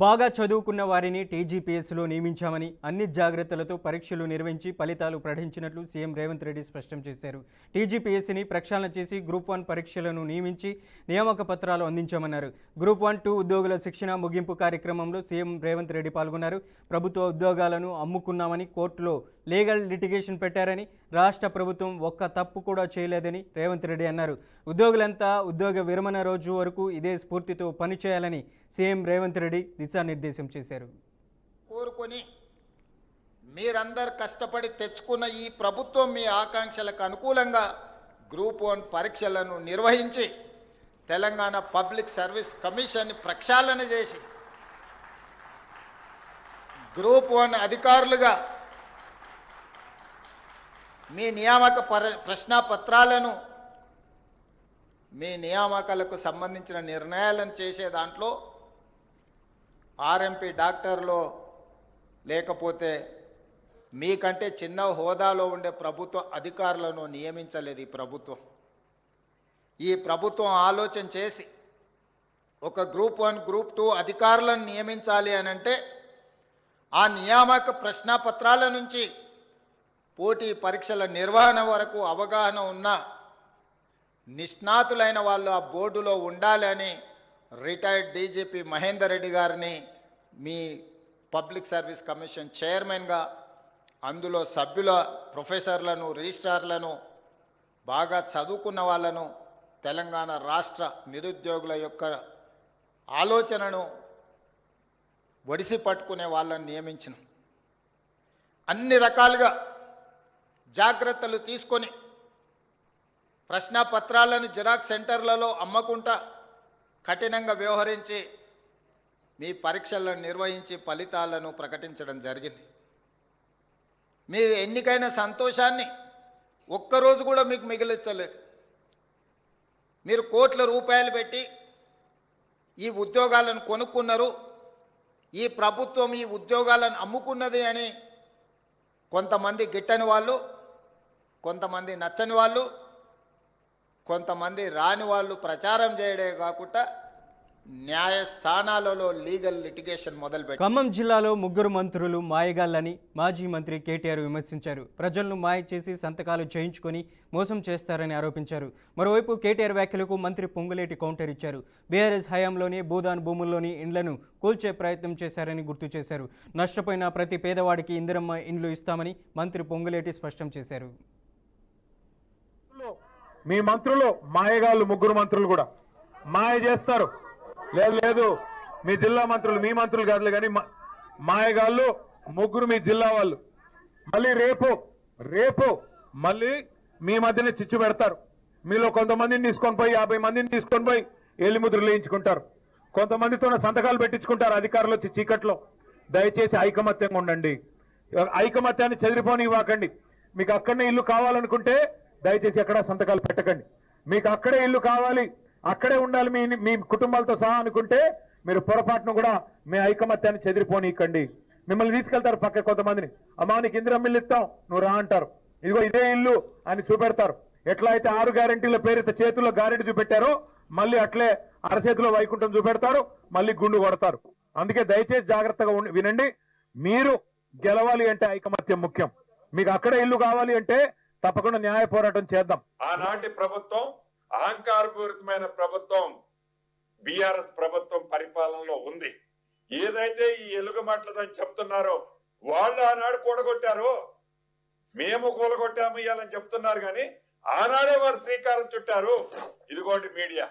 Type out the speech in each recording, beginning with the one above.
బాగా చదువుకున్న వారిని టీజీపీఎస్సీలో నియమించామని అన్ని జాగ్రత్తలతో పరీక్షలు నిర్వహించి ఫలితాలు ప్రకటించినట్లు సీఎం రేవంత్ రెడ్డి స్పష్టం చేశారు. టీజీపీఎస్సీని ప్రక్షాళన చేసి గ్రూప్ 1 పరీక్షలను నియమించి నియామక పత్రాలు అందించామన్నారు. గ్రూప్ 1, 2 ఉద్యోగుల శిక్షణ ముగింపు కార్యక్రమంలో సీఎం రేవంత్ రెడ్డి పాల్గొన్నారు. ప్రభుత్వ ఉద్యోగాలను అమ్ముకున్నామని కోర్టులో లీగల్ లిటిగేషన్ పెట్టారని, రాష్ట్ర ప్రభుత్వం ఒక్క తప్పు కూడా చేయలేదని రేవంత్ రెడ్డి అన్నారు. ఉద్యోగులంతా ఉద్యోగ విరమణ రోజు వరకు ఇదే స్ఫూర్తితో పనిచేయాలని సీఎం రేవంత్ రెడ్డి దిశానిర్దేశం చేశారు. కోరుకొని మీరందరూ కష్టపడి తెచ్చుకున్న ఈ ప్రభుత్వం మీ ఆకాంక్షలకు అనుకూలంగా గ్రూప్ 1 పరీక్షలను నిర్వహించి తెలంగాణ పబ్లిక్ సర్వీస్ కమిషన్ ప్రక్షాళన చేసి గ్రూప్ 1 అధికారులుగా మీ నియామక ప్రశ్నాపత్రాలను మీ నియామకాలకు సంబంధించిన నిర్ణయాలను చేసే దాంట్లో ఆర్ఎంపీ డాక్టర్లో లేకపోతే మీకంటే చిన్న హోదాలో ఉండే ప్రభుత్వ అధికారులను నియమించలేదు ఈ ప్రభుత్వం. ఈ ప్రభుత్వం ఆలోచన చేసి ఒక గ్రూప్ 1, గ్రూప్ 2 అధికారులను నియమించాలి అని అంటే ఆ నియామక ప్రశ్నాపత్రాల నుంచి పోటీ పరీక్షల నిర్వహణ వరకు అవగాహన ఉన్న నిష్ణాతులైన వాళ్ళు ఆ బోర్డులో ఉండాలని రిటైర్డ్ డీజీపీ మహేందర్ రెడ్డి గారిని మీ పబ్లిక్ సర్వీస్ కమిషన్ చైర్మన్గా అందులో సభ్యుల ప్రొఫెసర్లను, రిజిస్ట్రార్లను, బాగా చదువుకున్న వాళ్ళను, తెలంగాణ రాష్ట్ర నిరుద్యోగుల యొక్క ఆలోచనను ఒడిసి పట్టుకునే వాళ్ళని నియమించిన అన్ని రకాలుగా జాగ్రత్తలు తీసుకొని ప్రశ్నాపత్రాలను జిరాక్స్ సెంటర్లలో అమ్మకుండా కఠినంగా వ్యవహరించి మీ పరీక్షలను నిర్వహించి ఫలితాలను ప్రకటించడం జరిగింది. మీ ఎన్నికైన సంతోషాన్ని ఒక్కరోజు కూడా మీకు మిగిలించలేదు. మీరు కోట్ల రూపాయలు పెట్టి ఈ ఉద్యోగాలను కొనుక్కున్నారు, ఈ ప్రభుత్వం ఈ ఉద్యోగాలను అమ్ముకున్నది అని కొంతమంది గిట్టని వాళ్ళు, కొంతమంది నచ్చని వాళ్ళు, కొంతమంది రాని వాళ్ళు ప్రచారం చేయడే కాకుండా న్యాయస్థానాలలో లీగల్ లిటిగేషన్ మొదలుపెట్టారు. ఖమ్మం జిల్లాలో 3 మంత్రులు మాయగాళ్లని మాజీ మంత్రి కేటీఆర్ విమర్శించారు. ప్రజలను మాయ చేసి సంతకాలు చేయించుకొని మోసం చేస్తారని ఆరోపించారు. మరోవైపు కేటీఆర్ వ్యాఖ్యలకు మంత్రి పొంగులేటి కౌంటర్ ఇచ్చారు. బీఆర్ఎస్ హయాంలోనే భూదాన్ భూముల్లోని ఇండ్లను కూల్చే ప్రయత్నం చేశారని గుర్తు చేశారు. నష్టపోయిన ప్రతి పేదవాడికి ఇందిరమ్మ ఇండ్లు ఇస్తామని మంత్రి పొంగులేటి స్పష్టం చేశారు. మీ మంత్రులు మాయగాళ్ళు, 3 మంత్రులు కూడా మాయ చేస్తారు. లేదు మీ జిల్లా మంత్రులు, మీ మంత్రులు కాదులే కానీ మాయగాళ్ళు 3 మీ జిల్లా వాళ్ళు. మళ్ళీ రేపు మళ్ళీ మీ మధ్యనే చిచ్చు పెడతారు. మీలో కొంతమందిని తీసుకొని పోయి 50 మందిని తీసుకొని పోయి ఏలి ముద్రలు వేయించుకుంటారు. కొంతమందితో సంతకాలు పెట్టించుకుంటారు అధికారులు వచ్చి చీకట్లో. దయచేసి ఐకమత్యంగా ఉండండి. ఐకమత్యాన్ని చెదిరిపోని ఇవ్వకండి. మీకు అక్కడనే ఇల్లు కావాలనుకుంటే దయచేసి ఎక్కడా సంతకాలు పెట్టకండి. మీకు అక్కడే ఇల్లు కావాలి, అక్కడే ఉండాలి మీ కుటుంబాలతో సహా అనుకుంటే మీరు పొరపాటును కూడా మీ ఐకమత్యాన్ని చెదిరిపోనీకండి. మిమ్మల్ని తీసుకెళ్తారు పక్క కొంతమందిని. అమ్మా నీకు ఇందిరమ్మ ఇల్లు ఇస్తాం, నువ్వు రా అంటారు. ఇదిగో ఇదే ఇల్లు అని చూపెడతారు. ఎట్లా అయితే 6 గ్యారెంటీల పేరుతో చేతుల్లో గ్యారెంటీ చూపెట్టారో మళ్ళీ అట్లే అరచేతిలో వైకుంఠం చూపెడతారు, మళ్ళీ గుండు కొడతారు. అందుకే దయచేసి జాగ్రత్తగా వినండి. మీరు గెలవాలి అంటే ఐకమత్యం ముఖ్యం. మీకు అక్కడే ఇల్లు కావాలి అంటే తప్పకుండా న్యాయ పోరాటం చేద్దాం. ఆనాటి ప్రభుత్వం అహంకారపూరితమైన ప్రభుత్వం బీఆర్ఎస్ ప్రభుత్వం పరిపాలనలో ఉంది. ఏదైతే ఈ ఎలుగుమట్లదని చెప్తున్నారో వాళ్ళు ఆనాడు కూడగొట్టారో మేము కూలగొట్టాము ఇవ్వాలని చెప్తున్నారు, కానీ ఆనాడే వారు శ్రీకారం చుట్టారు. ఇదిగోండి మీడియా,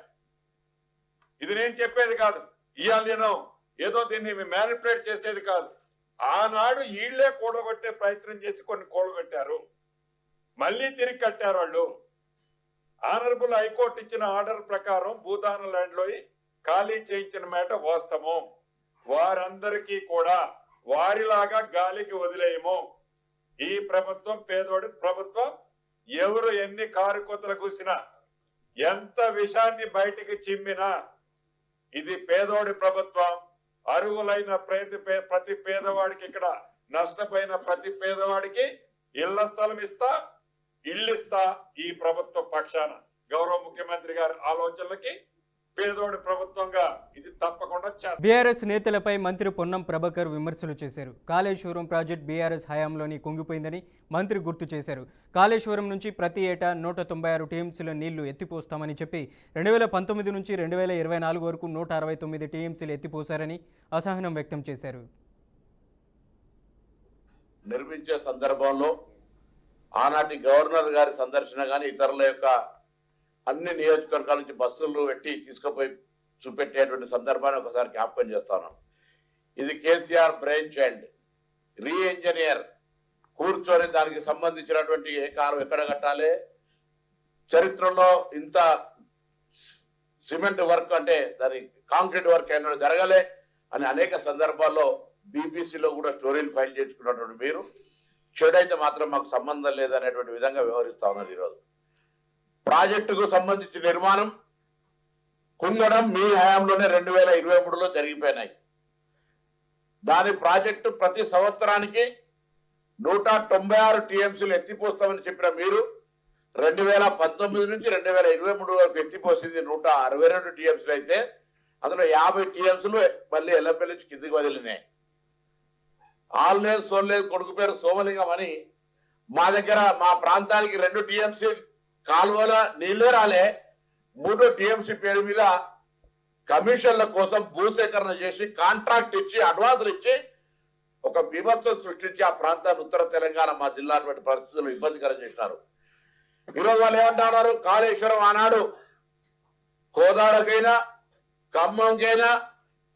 ఇది నేను చెప్పేది కాదు. ఇవాళ నేను ఏదో దీన్ని మ్యానిపులేట్ చేసేది కాదు. ఆనాడు వీళ్లే కూడగొట్టే ప్రయత్నం చేసి కొన్ని కూడగొట్టారు, మళ్ళీ తిరిగి కట్టారు వాళ్ళు. ఆనరబుల్ హైకోర్టు ఇచ్చిన ఆర్డర్ ప్రకారం భూదాన ల్యాండ్ లో ఖాళీ చేయించిన మాట వాస్తవం. వారందరికీ కూడా వారిలాగా గాలికి వదిలేయము. ఈ ప్రభుత్వం పేదోడి ప్రభుత్వం. ఎవరు ఎన్ని కారుకోతలు కూసినా, ఎంత విషాన్ని బయటికి చిమ్మినా ఇది పేదోడి ప్రభుత్వం. అరువులైన ప్రతి పేదవాడికి, ఇక్కడ నష్టపోయిన ప్రతి పేదవాడికి ఇళ్ల స్థలం ఇస్తా, ఇల్లిస్తా ఈ ప్రభుత్వ పక్షాన. గౌరవ ముఖ్యమంత్రి గారి ఆలోచనలకి పేదోడి ప్రభుత్వంగా ఇది తప్పకుండా చేస్తారు. బీఆర్ఎస్ నేతలపై మంత్రి పొన్నం ప్రభాకర్ విమర్శలు చేశారు. కాళేశ్వరం ప్రాజెక్టు బీఆర్ఎస్ హయాంలోని కుంగిపోయిందని మంత్రి గుర్తు చేశారు. కాళేశ్వరం నుంచి ప్రతి ఏటా 196 టీఎంసీల నీళ్లు ఎత్తిపోస్తామని చెప్పి 2019 నుంచి 2024 వరకు 169 టీఎంసీలు ఎత్తిపోశారని అసహనం వ్యక్తం చేశారు. నిర్మించే సందర్భంలో ఆనాటి గవర్నర్ గారి సందర్శన కానీ ఇతరుల యొక్క అన్ని నియోజకవర్గాల నుంచి బస్సులు పెట్టి తీసుకుపోయి చూపెట్టేటువంటి సందర్భాన్ని ఒకసారి జ్ఞాపకం చేస్తాను. ఇది కేసీఆర్ బ్రెయిన్ చైల్డ్ రీ ఇంజనీర్ కూర్చొని దానికి సంబంధించినటువంటి ఏ కాలం ఎక్కడ కట్టాలి, చరిత్రలో ఇంత సిమెంట్ వర్క్ అంటే దాని కాంక్రీట్ వర్క్ అయినా జరగలే అని అనేక సందర్భాల్లో బీబీసీలో కూడా స్టోరీలు ఫైల్ చేసుకున్నటువంటి మీరు చెడైతే మాత్రం మాకు సంబంధం లేదనేటువంటి విధంగా వ్యవహరిస్తా ఉన్నారు. ఈరోజు ప్రాజెక్టుకు సంబంధించి నిర్మాణం కుంగడం మీ హయాంలోనే 2023లో జరిగిపోయినాయి. దాని ప్రాజెక్టు ప్రతి సంవత్సరానికి 196 టీఎంసీలు ఎత్తిపోస్తామని చెప్పిన మీరు 2019 నుంచి 2023 వరకు ఎత్తిపోసింది 162 టీఎంసీలు అయితే అందులో 50 టీఎంసీలు మళ్ళీ ఎల్లపల్లి నుంచి కిందికి వదిలినాయి. ఆల్లేదు సోల్లేదు కొడుకు పేరు సోమలింగం అని మా దగ్గర మా ప్రాంతానికి 2 టీఎంసీ కాలువల నీళ్లే రాలే, 3 టీఎంసీ పేరు మీద కమిషన్ల కోసం భూసేకరణ చేసి కాంట్రాక్ట్ ఇచ్చి అడ్వాన్సులు ఇచ్చి ఒక బీభత్సం సృష్టించి ఆ ప్రాంతాన్ని ఉత్తర తెలంగాణ మా జిల్లా పరిస్థితులు ఇబ్బందికరం చేసినారు. ఈరోజు వాళ్ళు ఏమంటున్నారు, కాళేశ్వరం ఆనాడు కోదాడకైనా ఖమ్మంకైనా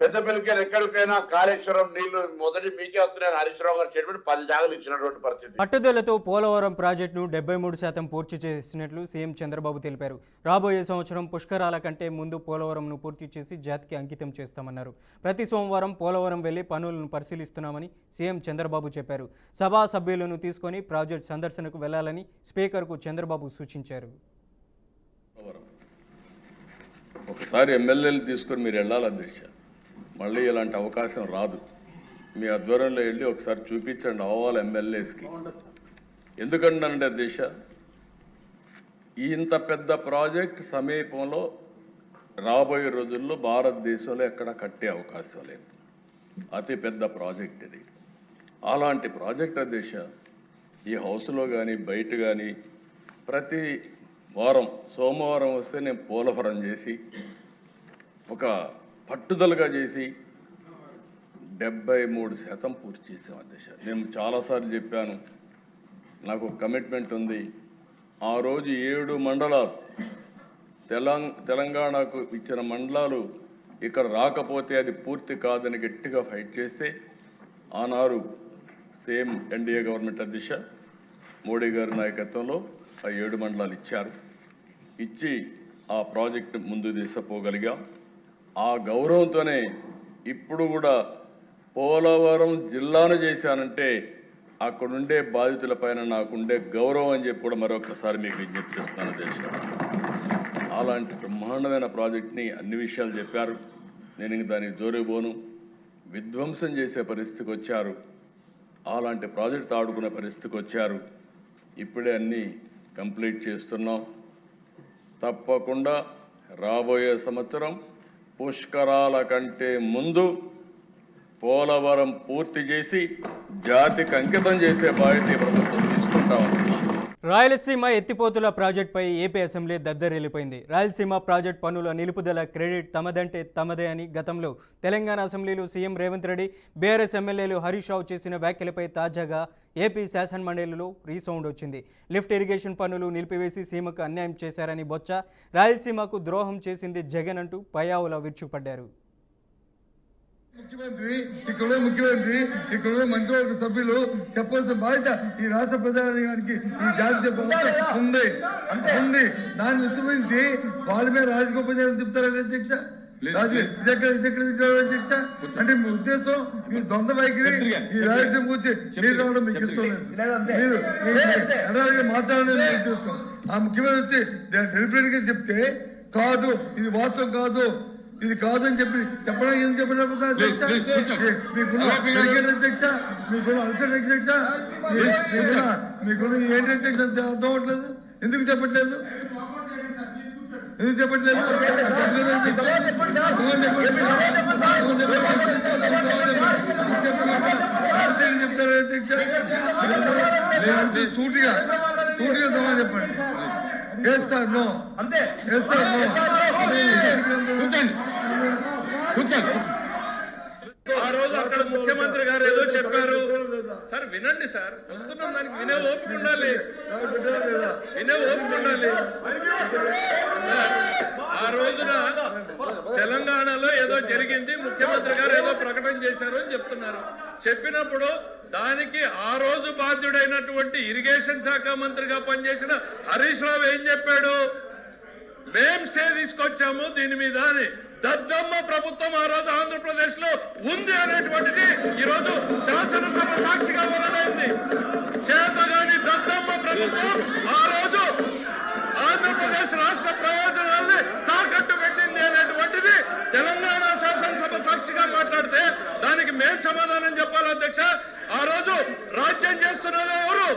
పెద్దపల్లికైనా ఎక్కడికైనా కాళేశ్వరం నీళ్లు మొదటి మీకే వస్తున్నాయని హరీష్ రావు గారు చెప్పి 10 జాగాలు ఇచ్చినటువంటి పరిస్థితి. పట్టుదలతో పోలవరం ప్రాజెక్టును 73% పూర్తి చేసినట్లు సీఎం చంద్రబాబు తెలిపారు. రాబోయే సంవత్సరం పుష్కరాల కంటే ముందు పోలవరంను పూర్తి చేసి జాతికి అంకితం చేస్తామన్నారు. ప్రతి సోమవారం పోలవరం వెళ్లి పనులను పరిశీలిస్తున్నామని సీఎం చంద్రబాబు చెప్పారు. సభా సభ్యులను తీసుకొని ప్రాజెక్టు సందర్శనకు వెళ్లాలని స్పీకర్కు చంద్రబాబు సూచించారు. ఒకసారి ఎమ్మెల్యేలు తీసుకొని మీరు వెళ్ళాలి అధ్యక్ష, మళ్ళీ ఇలాంటి అవకాశం రాదు. మీ ఆధ్వర్యంలో వెళ్ళి ఒకసారి చూపించండి అవ్వాలి ఎమ్మెల్యేస్కి. ఎందుకంటే అధ్యక్ష, ఇంత పెద్ద ప్రాజెక్ట్ సమీపంలో రాబోయే రోజుల్లో భారతదేశంలో ఎక్కడ కట్టే అవకాశం లేదు. అతి పెద్ద ప్రాజెక్ట్ ఇది. అలాంటి ప్రాజెక్ట్ అధ్యక్ష ఈ హౌస్లో కానీ బయట కానీ ప్రతి వారం సోమవారం వస్తే నేను పోలవరం చేసి ఒక పట్టుదలగా చేసి 73% పూర్తి చేసాం అధ్యక్ష. నేను చాలాసార్లు చెప్పాను, నాకు ఒక కమిట్మెంట్ ఉంది. ఆ రోజు 7 మండలాలు తెలంగాణకు ఇచ్చిన మండలాలు ఇక్కడ రాకపోతే అది పూర్తి కాదని గట్టిగా ఫైట్ చేస్తే ఆనాడు సేమ్ ఎన్డీఏ గవర్నమెంట్ అధ్యక్ష మోడీ గారి నాయకత్వంలో ఆ 7 మండలాలు ఇచ్చారు. ఇచ్చి ఆ ప్రాజెక్టు ముందు తీసుకుపోగలిగాం. ఆ గౌరవంతోనే ఇప్పుడు కూడా పోలవరం జిల్లాను చేశానంటే అక్కడుండే బాధితులపైన నాకుండే గౌరవం అని చెప్పి కూడా మరొకసారి మీకు విజ్ఞప్తి చేస్తున్నాను దేశం. అలాంటి బ్రహ్మాండమైన ప్రాజెక్ట్ని అన్ని విషయాలు చెప్పారు. నేను ఇంక దానికి జోరుపోను. విధ్వంసం చేసే పరిస్థితికి వచ్చారు. అలాంటి ప్రాజెక్ట్ ఆడుకునే పరిస్థితికి వచ్చారు. ఇప్పుడే అన్నీ కంప్లీట్ చేస్తున్నాం. తప్పకుండా రాబోయే సంవత్సరం పుష్కరాల కంటే ముందు పోలవరం పూర్తి చేసి జాతికి అంకితం చేసే బాధ్యత ప్రభుత్వం తీసుకుంటామని. రాయలసీమ ఎత్తిపోతుల ప్రాజెక్టుపై ఏపీ అసెంబ్లీ దద్దరిల్లిపోయింది. రాయలసీమ ప్రాజెక్టు పనుల నిలుపుదల క్రెడిట్ తమదంటే తమదే అని గతంలో తెలంగాణ అసెంబ్లీలో సీఎం రేవంత్ రెడ్డి, బీఆర్ఎస్ ఎమ్మెల్యేలు హరీష్ రావు చేసిన వ్యాఖ్యలపై తాజాగా ఏపీ శాసనమండలిలో రీసౌండ్ వచ్చింది. లిఫ్ట్ ఇరిగేషన్ పనులు నిలిపివేసి సీమకు అన్యాయం చేశారని బొత్స, రాయలసీమకు ద్రోహం చేసింది జగన్ అంటూ పయావుల విరుచుకుపడ్డారు. ముఖ్యమంత్రి ఇక్కడ మంత్రివర్గ సభ్యులు చెప్పాల్సిన బాధ్యత ఈ రాష్ట్ర ప్రధానికి ఈ జాతీయ ఉంది. దాన్ని విస్మరించి వాళ్ళ మీద రాజకీయ ప్రచారం చెప్తారండి అధ్యక్ష. అధ్యక్ష అంటే మీ ఉద్దేశం మీ ద్వంద్వ వైఖరి ఈ రాజకీయం గురించి రావడం మీకు ఇష్టం లేదు. మీరు మాట్లాడలేదు మీ ఉద్దేశం. ఆ ముఖ్యమంత్రి వచ్చి డెలిబరేట్ గా చెప్తే కాదు ఇది వాస్తవం కాదు ఇది కాదని చెప్పి చెప్పడానికి ఏం చెప్పిన మీకున్న అధ్యక్ష మీకున్న అలసట అధ్యక్ష మీకున్న ఏంటి అధ్యక్ష అర్థం అవ్వట్లేదు. ఎందుకు చెప్పట్లేదు? ఎందుకు చెప్పట్లేదు? చెప్తారు అధ్యక్ష. లేదంటే సూటిగా సమాధానం చెప్పండి. ఎస్ సార్ నో, అంతే. Yes sir no. కూర్చోండి. ఆ రోజు అక్కడ ముఖ్యమంత్రి గారు ఏదో చెప్పారు సార్, వినండి సార్, వస్తున్నాం, దానికి వినే ఓపిక ఉండాలి. ఆ రోజున తెలంగాణలో ఏదో జరిగింది, ముఖ్యమంత్రి గారు ఏదో ప్రకటన చేశారు అని చెప్తున్నారు. చెప్పినప్పుడు దానికి ఆ రోజు బాధ్యుడైనటువంటి ఇరిగేషన్ శాఖ మంత్రిగా పనిచేసిన హరీష్ రావు ఏం చెప్పాడు? మేం స్టే తీసుకొచ్చాము దీని మీద అని. దద్దమ్మ ప్రభుత్వం ఆ రోజు ఆంధ్రప్రదేశ్ లో ఉంది అనేటువంటిది ఈరోజు శాసనసభ సాక్షిగా వెల్లడైంది. చేతగాని దద్దమ్మ ప్రభుత్వం ఆ రోజు ఆంధ్రప్రదేశ్ రాష్ట్ర ప్రయోజనాల్ని తాకట్టు పెట్టింది అనేటువంటిది తెలంగాణ శాసనసభ సాక్షిగా మాట్లాడితే దానికి మేం సమాధానం చెప్పాలి అధ్యక్ష. ఆ రోజు రాజ్యం చేస్తున్నది ఎవరు?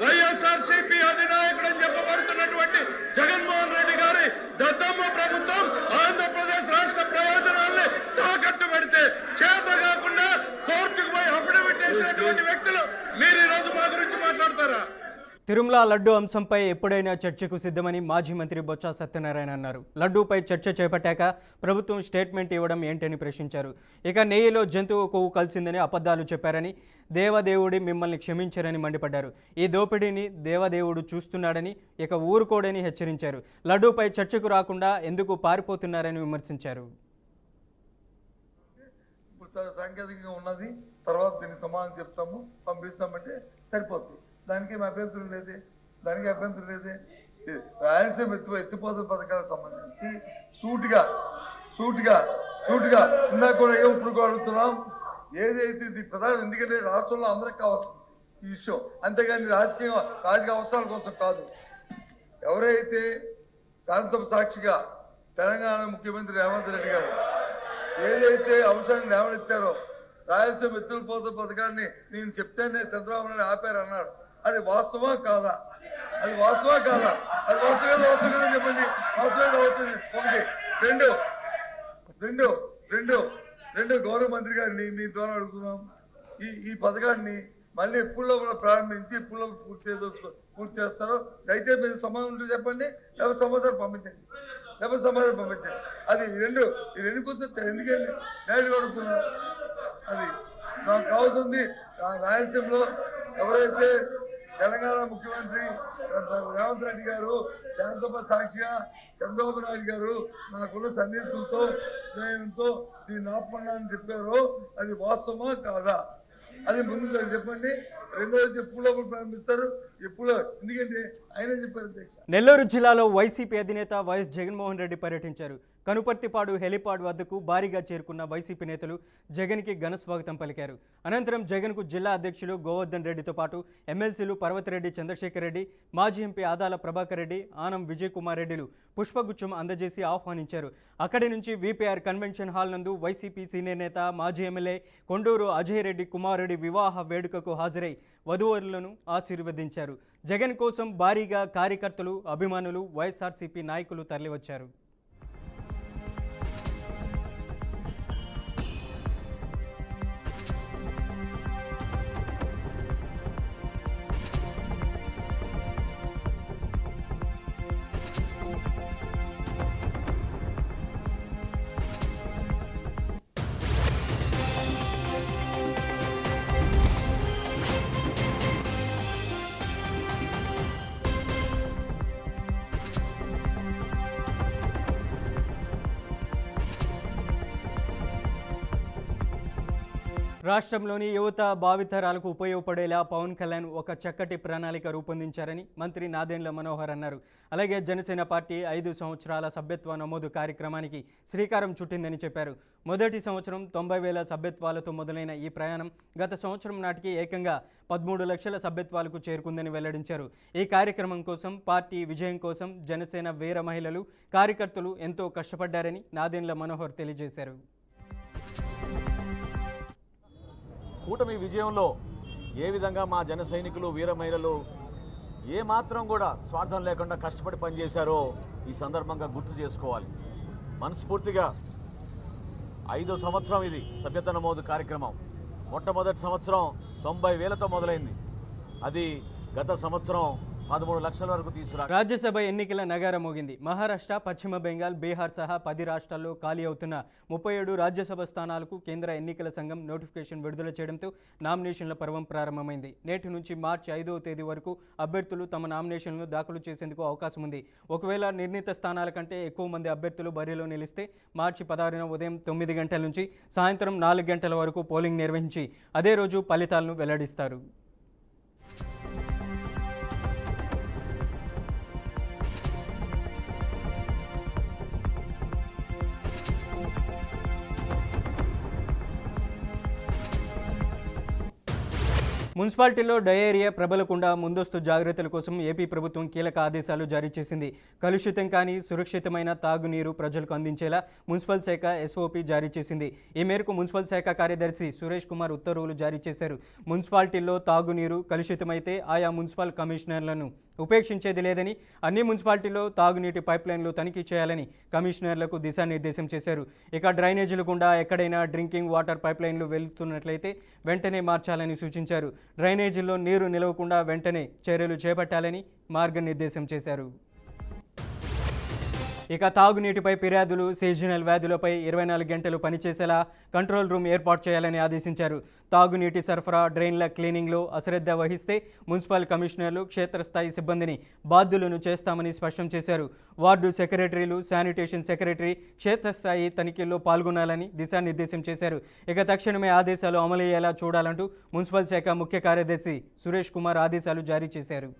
వైఎస్ఆర్సీపీ అధినాయకుడు అని చెప్పబడుతున్నటువంటి జగన్మోహన్ రెడ్డి గారి దద్దమ్మ ప్రభుత్వం ఆంధ్రప్రదేశ్ రాష్ట్ర ప్రయోజనాల్ని తాకట్టు పెడితే చేత కాకుండా కోర్టుకు పోయి అఫిడవిట్ చేసినటువంటి వ్యక్తులు మీరు ఈ రోజు మా గురించి మాట్లాడతారా? తిరుమల లడ్డు అంశంపై ఎప్పుడైనా చర్చకు సిద్ధమని మాజీ మంత్రి బొత్స సత్యనారాయణ అన్నారు. లడ్డూపై చర్చ చేపట్టాక ప్రభుత్వం స్టేట్మెంట్ ఇవ్వడం ఏంటని ప్రశ్నించారు. ఇక నెయ్యిలో జంతువు కొవ్వు కలిసిందని అబద్ధాలు చెప్పారని, దేవదేవుడి మిమ్మల్ని క్షమించారని మండిపడ్డారు. ఈ దోపిడీని దేవదేవుడు చూస్తున్నాడని, ఇక ఊరుకోడని హెచ్చరించారు. లడ్డూపై చర్చకు రాకుండా ఎందుకు పారిపోతున్నారని విమర్శించారు. సాంకేతికంగా ఉన్నది, తర్వాత దీనికి సమాధానం చెప్తాము, పంపిస్తామంటే సరిపోతుంది. దానికి అభ్యంతరం లేదే. రాయలసీమ ఎత్తిపోతల పథకాలకు సంబంధించి సూటిగా ఇందాక కూడా ఇప్పుడు అడుగుతున్నాం. ఏదైతే ఇది ప్రధానం, ఎందుకంటే రాష్ట్రంలో అందరికి కావాల్సింది ఈ విషయం, అంతేగాని రాజకీయ అవసరాల కోసం కాదు. ఎవరైతే శాసనసభ సాక్షిగా తెలంగాణ ముఖ్యమంత్రి రేవంత్ రెడ్డి గారు ఏదైతే అంశాన్ని లేవనెత్తారో, రాయలసీమ ఎత్తిపోతల పథకాన్ని నేను చెప్తేనే చంద్రబాబు నాయుడు ఆపారన్నారు. అది వాస్తవా కాదా? అది వాస్తవమే చెప్పండి. వాస్తవం అవుతుంది. ఒకటి. రెండు గౌరవ మంత్రి గారిని మీ ద్వారా అడుగుతున్నాం. ఈ పథకాన్ని మళ్ళీ ఎప్పుడులో ప్రారంభించి ఎప్పుడులో పూర్తి చేస్తారో దయచేసి మీరు సమాధానం ఉంటే చెప్పండి, లేకపోతే సమాధానం పంపించండి. అది ఈ రెండు కూర్చొని ఎందుకండి డైరెక్ట్ అడుగుతున్నా? అది నాకు కావాల్సింది. రాయలసీమలో ఎవరైతే తెలంగాణ ముఖ్యమంత్రి రేవంత్ రెడ్డి గారు శాసనసభ సాక్షిగా చంద్రబాబు నాయుడు గారు నాకున్న సన్నిహితులతో స్నేహంతో దీన్ని ఆపమని చెప్పారో అది వాస్తవమా కాదా? అది ముందు చెప్పండి. రెండోది ఎప్పుడు ప్రారంభిస్తారు, ఎప్పుడు, ఎందుకంటే ఆయనే చెప్పారు అధ్యక్ష. నెల్లూరు జిల్లాలో వైసీపీ అధినేత వైఎస్ జగన్మోహన్ రెడ్డి పర్యటించారు. కనుపర్తిపాడు హెలిపాడ్ వద్దకు భారీగా చేరుకున్న వైసీపీ నేతలు జగన్కి ఘన స్వాగతం పలికారు. అనంతరం జగన్కు జిల్లా అధ్యక్షులు గోవర్ధన్ రెడ్డితో పాటు ఎమ్మెల్సీలు పర్వతిరెడ్డి చంద్రశేఖర్ రెడ్డి, మాజీ ఎంపీ ఆదాల ప్రభాకర్ రెడ్డి, ఆనం విజయ్ కుమార్ రెడ్డిలు పుష్పగుచ్చం అందజేసి ఆహ్వానించారు. అక్కడి నుంచి వీపీఆర్ కన్వెన్షన్ హాల్ నందు వైసీపీ సీనియర్ నేత మాజీ ఎమ్మెల్యే కొండూరు అజయ్ రెడ్డి కుమారుడి వివాహ వేడుకకు హాజరై వధూవరులను ఆశీర్వదించారు. జగన్ కోసం భారీగా కార్యకర్తలు, అభిమానులు, వైఎస్ఆర్సీపీ నాయకులు తరలివచ్చారు. రాష్ట్రంలోని యువత భావితరాలకు ఉపయోగపడేలా పవన్ కళ్యాణ్ ఒక చక్కటి ప్రణాళిక రూపొందించారని మంత్రి నాదెండ్ల మనోహర్ అన్నారు. అలాగే జనసేన పార్టీ 5 సంవత్సరాల సభ్యత్వ నమోదు కార్యక్రమానికి శ్రీకారం చుట్టిందని చెప్పారు. మొదటి సంవత్సరం 90,000 సభ్యత్వాలతో మొదలైన ఈ ప్రయాణం గత సంవత్సరం నాటికి ఏకంగా 13 లక్షల సభ్యత్వాలకు చేరుకుందని వెల్లడించారు. ఈ కార్యక్రమం కోసం, పార్టీ విజయం కోసం జనసేన వీర మహిళలు, కార్యకర్తలు ఎంతో కష్టపడ్డారని నాదెండ్ల మనోహర్ తెలియజేశారు. కూటమి విజయంలో ఏ విధంగా మా జన సైనికులు, వీర మహిళలు ఏ మాత్రం కూడా స్వార్థం లేకుండా కష్టపడి పనిచేశారో ఈ సందర్భంగా గుర్తు చేసుకోవాలి. మనస్ఫూర్తిగా 5వ సంవత్సరం ఇది సభ్యత్వ నమోదు కార్యక్రమం. మొట్టమొదటి సంవత్సరం 90,000తో మొదలైంది. అది గత సంవత్సరం 13 లక్షల వరకు తీసుకురా. రాజ్యసభ ఎన్నికల నగారం మోగింది. మహారాష్ట్ర, పశ్చిమ బెంగాల్, బీహార్ సహా 10 రాష్ట్రాల్లో ఖాళీ అవుతున్న 37 రాజ్యసభ స్థానాలకు కేంద్ర ఎన్నికల సంఘం నోటిఫికేషన్ విడుదల చేయడంతో నామినేషన్ల పర్వం ప్రారంభమైంది. నేటి నుంచి మార్చి 5వ తేదీ వరకు అభ్యర్థులు తమ నామినేషన్లను దాఖలు చేసేందుకు అవకాశం ఉంది. ఒకవేళ నిర్ణీత స్థానాల కంటే ఎక్కువ మంది అభ్యర్థులు బరిలో నిలిస్తే మార్చి 16న ఉదయం 9 గంటల నుంచి సాయంత్రం 4 గంటల వరకు పోలింగ్ నిర్వహించి అదే రోజు ఫలితాలను వెల్లడిస్తారు. మున్సిపాలిటీలో డయేరియా ప్రబలకుండా ముందస్తు జాగ్రత్తల కోసం ఏపీ ప్రభుత్వం కీలక ఆదేశాలు జారీ చేసింది. కలుషితం కానీ సురక్షితమైన తాగునీరు ప్రజలకు అందించేలా మున్సిపల్ శాఖ ఎస్ఓపి జారీ చేసింది. ఈ మేరకు మున్సిపల్ శాఖ కార్యదర్శి సురేష్ కుమార్ ఉత్తర్వులు జారీ చేశారు. మున్సిపాలిటీల్లో తాగునీరు కలుషితమైతే ఆయా మున్సిపల్ కమిషనర్లను ఉపేక్షించేది లేదని, అన్ని మున్సిపాలిటీల్లో తాగునీటి పైప్లైన్లు తనిఖీ చేయాలని కమిషనర్లకు దిశానిర్దేశం చేశారు. ఇక డ్రైనేజీల గుండా ఎక్కడైనా డ్రింకింగ్ వాటర్ పైప్లైన్లు వెళ్తున్నట్లయితే వెంటనే మార్చాలని సూచించారు. డ్రైనేజీల్లో నీరు నిలవకుండా వెంటనే చర్యలు చేపట్టాలని మార్గనిర్దేశం చేశారు. ఇక తాగునీటిపై ఫిర్యాదులు, సీజనల్ వ్యాధులపై 24 గంటలు పనిచేసేలా కంట్రోల్ రూమ్ ఏర్పాటు చేయాలని ఆదేశించారు. తాగునీటి సరఫరా, డ్రైన్ల క్లీనింగ్లో అశ్రద్ధ వహిస్తే మున్సిపల్ కమిషనర్లు, క్షేత్రస్థాయి సిబ్బందిని బాధ్యులను చేస్తామని స్పష్టం చేశారు. వార్డు సెక్రటరీలు, శానిటేషన్ సెక్రటరీ క్షేత్రస్థాయి తనిఖీల్లో పాల్గొనాలని దిశానిర్దేశం చేశారు. ఇక తక్షణమే ఆదేశాలు అమలయ్యేలా చూడాలంటూ మున్సిపల్ శాఖ ముఖ్య కార్యదర్శి సురేష్ కుమార్ ఆదేశాలు జారీ చేశారు.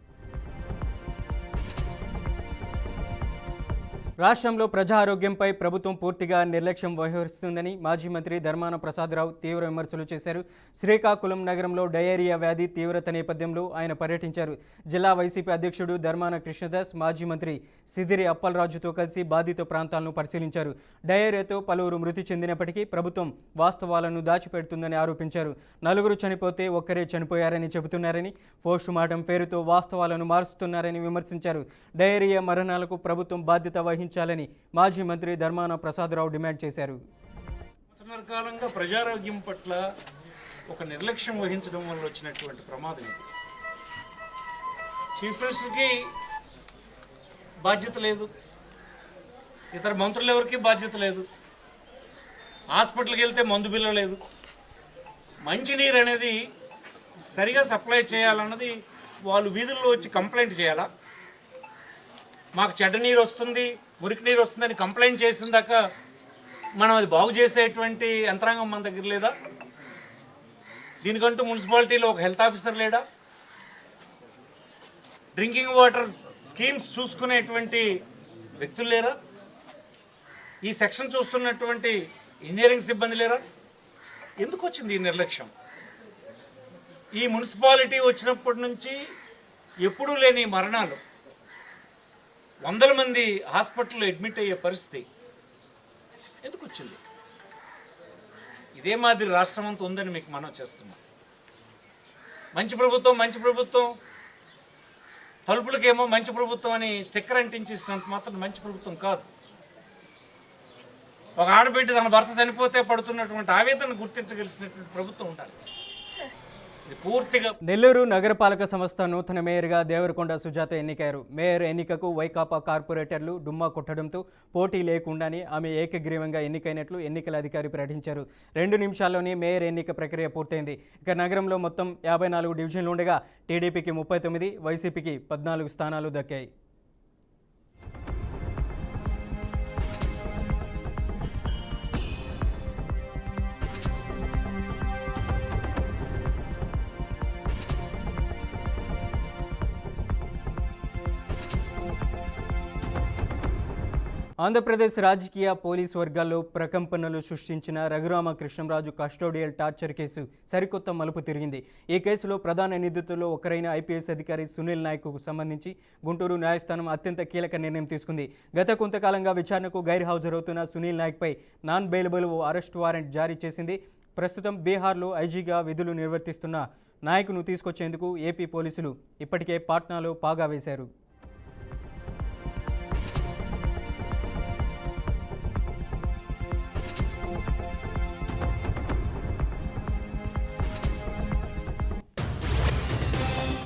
రాష్ట్రంలో ప్రజా ఆరోగ్యంపై ప్రభుత్వం పూర్తిగా నిర్లక్ష్యం వహిస్తుందని మాజీ మంత్రి ధర్మాన ప్రసాదరావు తీవ్ర విమర్శలు చేశారు. శ్రీకాకుళం నగరంలో డయేరియా వ్యాధి తీవ్రత నేపథ్యంలో ఆయన పర్యటించారు. జిల్లా వైసీపీ అధ్యక్షుడు ధర్మాన కృష్ణదాస్ మాజీ మంత్రి సిదిరి అప్పలరాజుతో కలిసి బాధిత ప్రాంతాలను పరిశీలించారు. డయేరియాతో పలువురు మృతి చెందినప్పటికీ ప్రభుత్వం వాస్తవాలను దాచిపెడుతుందని ఆరోపించారు. 4 చనిపోతే ఒక్కరే చనిపోయారని చెబుతున్నారని, పోస్టుమార్టం పేరుతో వాస్తవాలను మారుస్తున్నారని విమర్శించారు. డయేరియా మరణాలకు ప్రభుత్వం బాధ్యత వహించాలని మాజీ మంత్రి ధర్మాన ప్రసాదరావు డిమాండ్ చేశారు. సంవత్సరాల కాలంగా ప్రజారోగ్యం పట్ల ఒక నిర్లక్ష్యం వహించడం వల్ల వచ్చినటువంటి ప్రమాదం ఇది. చీఫ్ మినిస్టర్కి బాధ్యత లేదు, ఇతర మంత్రులు ఎవరికి బాధ్యత లేదు. హాస్పిటల్కి వెళ్తే మందు బిల్ల లేదు. మంచినీరు అనేది సరిగా సప్లై చేయాలన్నది వాళ్ళు వీధుల్లో వచ్చి కంప్లైంట్ చేయాలా? మాకు చెడ్డ నీరు వస్తుంది, మురికి నీరు వస్తుందని కంప్లైంట్ చేసిన దాకా మనం అది బాగు చేసేటువంటి యంత్రాంగం మన దగ్గర లేదా? దీనికంటూ మున్సిపాలిటీలో ఒక హెల్త్ ఆఫీసర్ లేడా? డ్రింకింగ్ వాటర్ స్కీమ్స్ చూసుకునేటువంటి వ్యక్తులు లేరా? ఈ సెక్షన్ చూస్తున్నటువంటి ఇంజనీరింగ్ సిబ్బంది లేరా? ఎందుకు వచ్చింది ఈ నిర్లక్ష్యం? ఈ మున్సిపాలిటీ వచ్చినప్పటి నుంచి ఎప్పుడూ లేని మరణాలు, 100 మంది హాస్పిటల్లో అడ్మిట్ అయ్యే పరిస్థితి ఎందుకు వచ్చింది? ఇదే మాదిరి రాష్ట్రం అంతా ఉందని మీకు మనం చేస్తున్నాం. మంచి ప్రభుత్వం తలుపులకేమో మంచి ప్రభుత్వం అని స్టిక్కర్ అంటించేసినంత మాత్రం మంచి ప్రభుత్వం కాదు. ఒక ఆడబిడ్డ తన భర్త చనిపోతే పడుతున్నటువంటి ఆవేదన గుర్తించగలిసినటువంటి ప్రభుత్వం ఉండాలి. పూర్తిగా నెల్లూరు నగరపాలక సంస్థ నూతన మేయర్గా దేవరకొండ సుజాత ఎన్నికయ్యారు. మేయర్ ఎన్నికకు వైకాపా కార్పొరేటర్లు డుమ్మా కొట్టడంతో పోటీ లేకుండానే ఆమె ఏకగ్రీవంగా ఎన్నికైనట్లు ఎన్నికల అధికారి ప్రకటించారు. 2 నిమిషాల్లోనే మేయర్ ఎన్నిక ప్రక్రియ పూర్తయింది. ఇక నగరంలో మొత్తం 54 డివిజన్లు ఉండగా టీడీపీకి 39, వైసీపీకి 14 స్థానాలు దక్కాయి. ఆంధ్రప్రదేశ్ రాజకీయ పోలీసు వర్గాల్లో ప్రకంపనలు సృష్టించిన రఘురామకృష్ణంరాజు కస్టోడియల్ టార్చర్ కేసు సరికొత్త మలుపు తిరిగింది. ఈ కేసులో ప్రధాన నిందితుల్లో ఒకరైన ఐపీఎస్ అధికారి సునీల్ నాయక్కు సంబంధించి గుంటూరు న్యాయస్థానం అత్యంత కీలక నిర్ణయం తీసుకుంది. గత కొంతకాలంగా విచారణకు గైర్హాజరవుతున్న సునీల్ నాయక్పై నాన్ బెయిలబుల్ అరెస్ట్ వారెంట్ జారీ చేసింది. ప్రస్తుతం బీహార్లో ఐజీగా విధులు నిర్వర్తిస్తున్న నాయకును తీసుకొచ్చేందుకు ఏపీ పోలీసులు ఇప్పటికే పాట్నాలో పాగా వేశారు.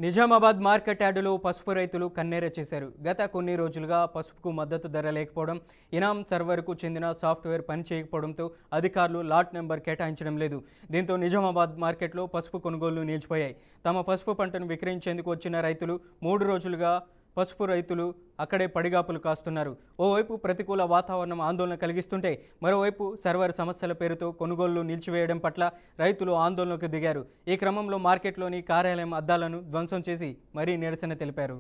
నిజామాబాద్ మార్కెట్ యార్డులో పసుపు రైతులు కన్నెర చేశారు. గత కొన్ని రోజులుగా పసుపుకు మద్దతు ధర లేకపోవడం, ఇనాం సర్వర్కు చెందిన సాఫ్ట్వేర్ పనిచేయకపోవడంతో అధికారులు లాట్ నెంబర్ కేటాయించడం లేదు. దీంతో నిజామాబాద్ మార్కెట్లో పసుపు కొనుగోళ్లు నిలిచిపోయాయి. తమ పసుపు పంటను విక్రయించేందుకు వచ్చిన రైతులు 3 రోజులుగా పసుపు రైతులు అక్కడే పడిగాపులు కాస్తున్నారు. ఓవైపు ప్రతికూల వాతావరణం ఆందోళన కలిగిస్తుంటే మరోవైపు సర్వర్ సమస్యల పేరుతో కొనుగోళ్లు నిలిచివేయడం పట్ల రైతులు ఆందోళనకు దిగారు. ఈ క్రమంలో మార్కెట్లోని కార్యాలయం అద్దాలను ధ్వంసం చేసి మరీ నిరసన తెలిపారు.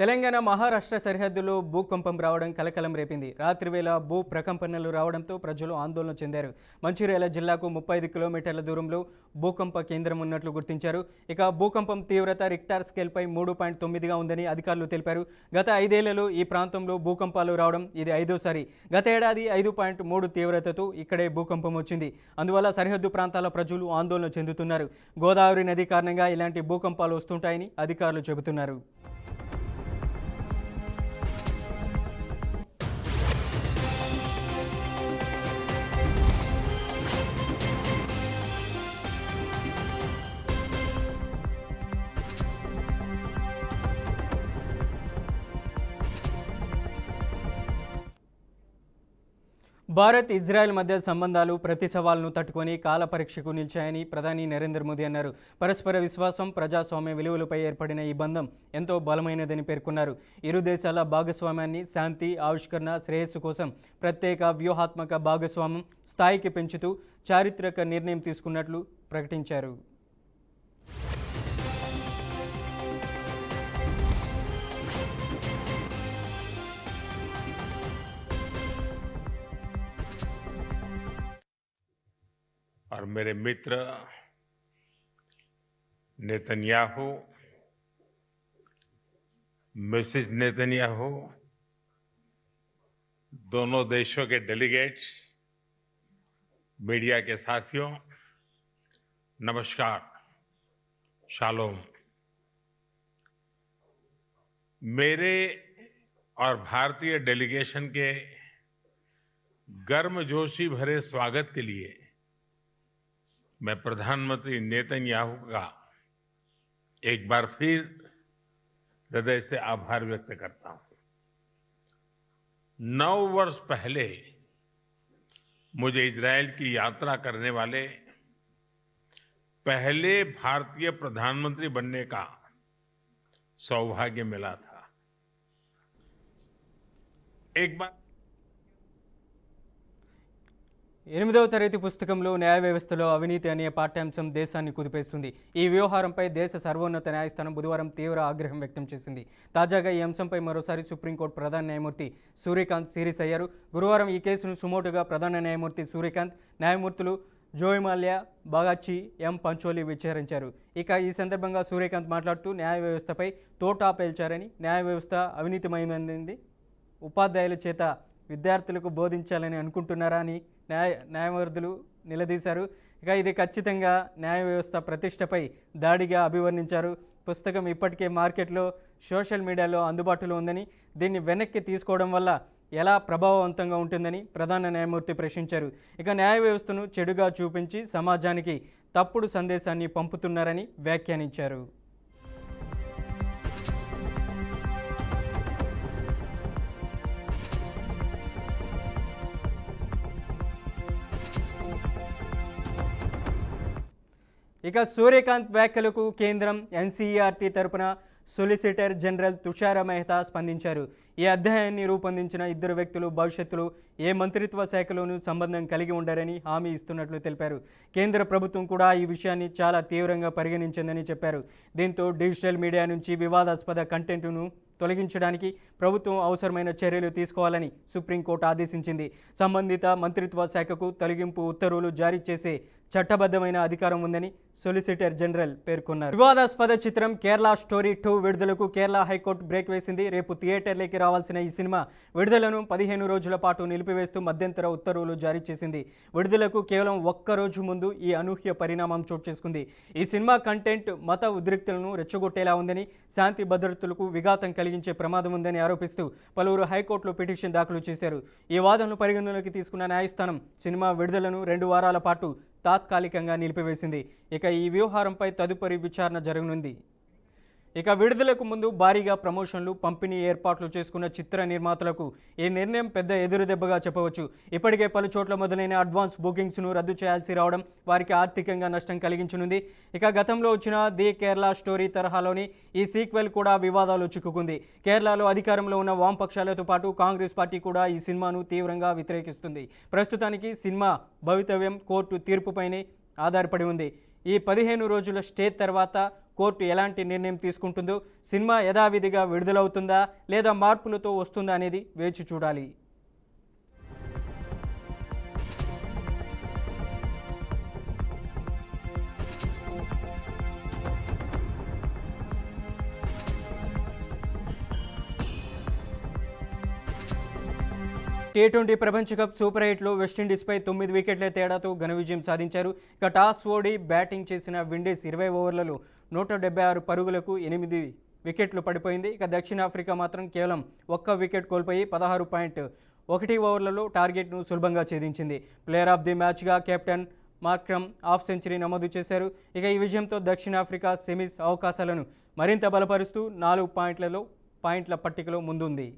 తెలంగాణ మహారాష్ట్ర సరిహద్దులో భూకంపం రావడం కలకలం రేపింది. రాత్రివేళ భూ ప్రకంపనలు రావడంతో ప్రజలు ఆందోళన చెందారు. మంచిర్యాల జిల్లాకు 35 కిలోమీటర్ల దూరంలో భూకంప కేంద్రం ఉన్నట్లు గుర్తించారు. ఇక భూకంపం తీవ్రత రిక్టార్ స్కేల్పై 3.9గా ఉందని అధికారులు తెలిపారు. గత 5 ఏళ్లలో ఈ ప్రాంతంలో భూకంపాలు రావడం ఇది 5వ సారి. గత ఏడాది 5.3 తీవ్రతతో ఇక్కడే భూకంపం వచ్చింది. అందువల్ల సరిహద్దు ప్రాంతాల ప్రజలు ఆందోళన చెందుతున్నారు. గోదావరి నది కారణంగా ఇలాంటి భూకంపాలు వస్తుంటాయని అధికారులు చెబుతున్నారు. భారత్ ఇజ్రాయెల్ మధ్య సంబంధాలు ప్రతి సవాల్ను తట్టుకొని కాల పరీక్షకు నిలిచాయని ప్రధాని నరేంద్ర మోదీ అన్నారు. పరస్పర విశ్వాసం, ప్రజాస్వామ్య విలువలపై ఏర్పడిన ఈ బంధం ఎంతో బలమైనదని పేర్కొన్నారు. ఇరు దేశాల భాగస్వామ్యాన్ని శాంతి, ఆవిష్కరణ, శ్రేయస్సు కోసం ప్రత్యేక వ్యూహాత్మక భాగస్వామ్యం స్థాయికి పెంచుతూ చారిత్రక నిర్ణయం తీసుకున్నట్లు ప్రకటించారు. और मेरे मित्र नेतन्याहू, मिसेस नेतन्याहू, दोनों देशों के डेलीगेट्स, मीडिया के साथियों, नमस्कार, शालोम। मेरे और भारतीय डेलीगेशन के गर्मजोशी भरे स्वागत के लिए मैं प्रधानमंत्री नेतन्याहू का एक बार फिर हृदय से आभार व्यक्त करता हूं। 9 वर्ष पहले मुझे इजरायल की यात्रा करने वाले पहले भारतीय प्रधानमंत्री बनने का सौभाग्य मिला था। एक बार 8వ తరగతి పుస్తకంలో న్యాయ వ్యవస్థలో అవినీతి అనే పాఠ్యాంశం దేశాన్ని కుదిపేస్తుంది. ఈ వ్యవహారంపై దేశ సర్వోన్నత న్యాయస్థానం బుధవారం తీవ్ర ఆగ్రహం వ్యక్తం చేసింది. తాజాగా ఈ అంశంపై మరోసారి సుప్రీంకోర్టు ప్రధాన న్యాయమూర్తి సూర్యకాంత్ సీరియస్ అయ్యారు. గురువారం ఈ కేసును సుమోటుగా ప్రధాన న్యాయమూర్తి సూర్యకాంత్, న్యాయమూర్తులు జోయిమాల్యా, బాగాచి, ఎం పంచోలి విచారించారు. ఇక ఈ సందర్భంగా సూర్యకాంత్ మాట్లాడుతూ న్యాయ వ్యవస్థపై తోటా పేల్చారని, న్యాయ వ్యవస్థ అవినీతిమయమైంది, ఉపాధ్యాయుల చేత విద్యార్థులకు బోధించాలని అనుకుంటున్నారా అని న్యాయవాదులు నిలదీశారు. ఇక ఇది ఖచ్చితంగా న్యాయ వ్యవస్థ ప్రతిష్టపై దాడిగా అభివర్ణించారు. పుస్తకం ఇప్పటికే మార్కెట్లో, సోషల్ మీడియాలో అందుబాటులో ఉందని, దీన్ని వెనక్కి తీసుకోవడం వల్ల ఎలా ప్రభావవంతంగా ఉంటుందని ప్రధాన న్యాయమూర్తి ప్రశ్నించారు. ఇక న్యాయ వ్యవస్థను చెడుగా చూపించి సమాజానికి తప్పుడు సందేశాన్ని పంపుతున్నారని వ్యాఖ్యానించారు. ఇక సూర్యకాంత్ వ్యాఖ్యలకు కేంద్రం ఎన్సీఈఆర్టీ తరపున సొలిసిటర్ జనరల్ తుషార మెహతా స్పందించారు. ఈ అధ్యాయాన్ని రూపొందించిన 2 వ్యక్తులు భవిష్యత్తులో ఏ మంత్రిత్వ శాఖలోనూ సంబంధం కలిగి ఉండరని హామీ ఇస్తున్నట్లు తెలిపారు. కేంద్ర ప్రభుత్వం కూడా ఈ విషయాన్ని చాలా తీవ్రంగా పరిగణించిందని చెప్పారు. దీంతో డిజిటల్ మీడియా నుంచి వివాదాస్పద కంటెంట్ను తొలగించడానికి ప్రభుత్వం అవసరమైన చర్యలు తీసుకోవాలని సుప్రీంకోర్టు ఆదేశించింది. సంబంధిత మంత్రిత్వ శాఖకు తొలగింపు ఉత్తర్వులు జారీ చేసే చట్టబద్ధమైన అధికారం ఉందని సొలిసిటర్ జనరల్ పేర్కొన్నారు. వివాదాస్పద చిత్రం కేరళ స్టోరీ 2 విడుదలకు కేరళ హైకోర్టు బ్రేక్ వేసింది. రేపు థియేటర్లోకి రావాల్సిన ఈ సినిమా విడుదలను 15 రోజుల పాటు నిలిపివేస్తూ మధ్యంతర ఉత్తర్వులు జారీ చేసింది. విడుదలకు కేవలం ఒక్క రోజు ముందు ఈ అనూహ్య పరిణామం చోటు చేసుకుంది. ఈ సినిమా కంటెంట్ మత ఉద్రిక్తులను రెచ్చగొట్టేలా ఉందని, శాంతి భద్రతలకు విఘాతం కలిగించే ప్రమాదం ఉందని ఆరోపిస్తూ పలువురు హైకోర్టులో పిటిషన్ దాఖలు చేశారు. ఈ వాదనను పరిగణలోకి తీసుకున్న న్యాయస్థానం సినిమా విడుదలను 2 వారాల పాటు తాత్కాలికంగా నిలిపివేసింది. ఇక ఈ వ్యవహారంపై తదుపరి విచారణ జరగనుంది. ఇక విడుదలకు ముందు భారీగా ప్రమోషన్లు, పంపిణీ ఏర్పాట్లు చేసుకున్న చిత్ర నిర్మాతలకు ఈ నిర్ణయం పెద్ద ఎదురుదెబ్బగా చెప్పవచ్చు. ఇప్పటికే పలు చోట్ల మొదలైన అడ్వాన్స్ బుకింగ్స్ను రద్దు చేయాల్సి రావడం వారికి ఆర్థికంగా నష్టం కలిగించనుంది. ఇక గతంలో వచ్చిన ది కేరళ స్టోరీ తరహాలోని ఈ సీక్వెల్ కూడా వివాదాలు చిక్కుకుంది. కేరళలో అధికారంలో ఉన్న వామపక్షాలతో పాటు కాంగ్రెస్ పార్టీ కూడా ఈ సినిమాను తీవ్రంగా వ్యతిరేకిస్తుంది. ప్రస్తుతానికి సినిమా భవితవ్యం కోర్టు తీర్పుపైనే ఆధారపడి ఉంది. ఈ 15 రోజుల స్టే తర్వాత కోర్టు ఎలాంటి నిర్ణయం తీసుకుంటుందో, సినిమా యథావిధిగా విడుదలవుతుందా లేదా మార్పులతో వస్తుందా అనేది వేచి చూడాలి. T20 ప్రపంచ కప్ సూపర్ 8లో వెస్టిండీస్పై 9 వికెట్ల తేడాతో ఘన విజయం సాధించారు. ఇక టాస్ ఓడి బ్యాటింగ్ చేసిన విండీస్ 20 ఓవర్లలో 176 పరుగులకు 8 వికెట్లు పడిపోయింది. ఇక దక్షిణాఫ్రికా మాత్రం కేవలం 1 వికెట్ కోల్పోయి 16.1 ఓవర్లలో టార్గెట్ను సులభంగా ఛేదించింది. ప్లేయర్ ఆఫ్ ది మ్యాచ్గా కెప్టెన్ మార్క్రమ్ హాఫ్ సెంచరీ నమోదు చేశారు. ఇక ఈ విజయంతో దక్షిణాఫ్రికా సెమీస్ అవకాశాలను మరింత బలపరుస్తూ 4 పాయింట్ల పట్టికలో ముందుంది.